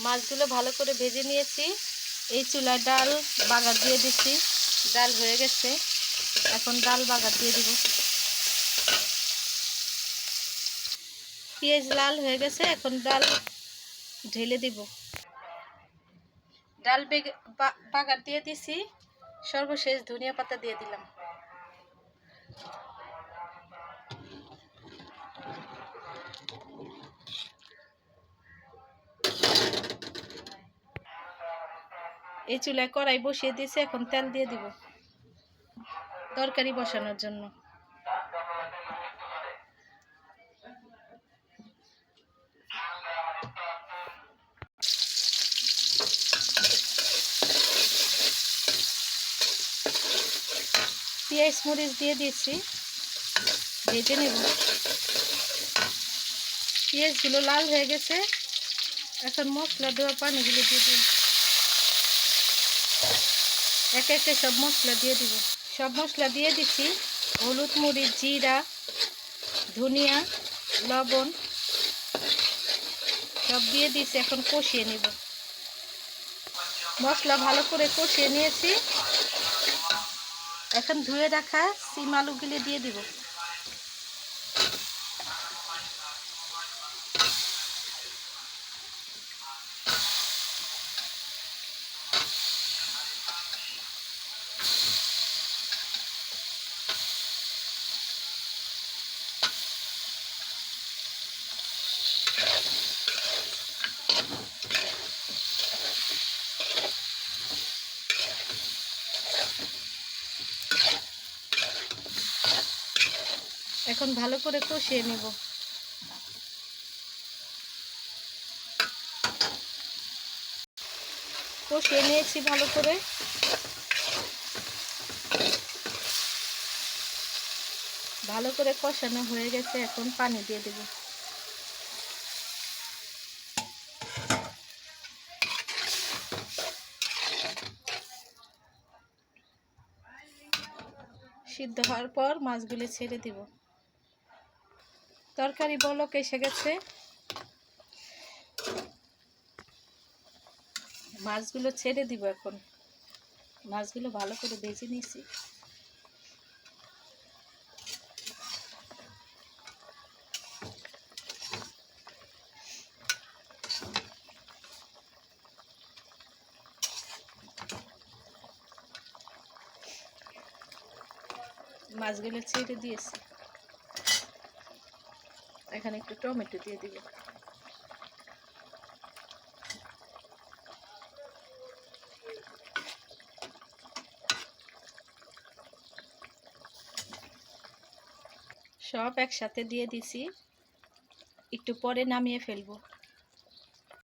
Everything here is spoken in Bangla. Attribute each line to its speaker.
Speaker 1: মাছগুলো ভালো করে ভেজে নিয়েছি। এই চুলায় ডাল বাগার দিয়ে দিচ্ছি। ডাল হয়ে গেছে, এখন ডাল বাগার দিয়ে দিব। পেঁয়াজ লাল হয়ে গেছে, এখন ডাল ঢেলে দিব। ডাল বাগার দিয়ে দিছি, সর্বশেষ ধনিয়া পাতা দিয়ে দিলাম। এই চুলায় কড়াই বসিয়ে দিয়েছি, এখন তেল দিয়ে দিব তরকারি বসানোর জন্য। পেঁয়াজ মরিচ দিয়ে দিয়েছি, ভেজে নেব। পেঁয়াজগুলো লাল হয়ে গেছে, এখন মশলা দেওয়া পানিগুলো দিয়ে দিব। একে একে সব মশলা দিয়ে দিব। সব মশলা দিয়ে দিচ্ছি, হলুদ, মরিচ, জিরা, ধনিয়া, লবণ সব দিয়ে দিচ্ছি। এখন কষিয়ে নিব। মশলা ভালো করে কষিয়ে নিয়েছি, এখন ধুয়ে রাখা সিম আলুগুলো দিয়ে দিব। এখন ভালো করে কষিয়ে নেব। কষিয়ে নিয়েছি ভালো করে। ভালো করে কষানো হয়ে গেছে, এখন পানি দিয়ে দেব। সিদ্ধ হওয়ার পর মাছগুলো ছেড়ে দিব। তরকারি বলক এসে গেছে, মাছগুলো ছেড়ে দিব। এখন মাছগুলো ভালো করে ভেজে নিয়েছি। মাছগুলো ছেড়ে দিয়েছি, এখানে একটু টমেটো দিয়ে দিব। সব একসাথে দিয়ে দিছি, একটু পরে নামিয়ে ফেলবো।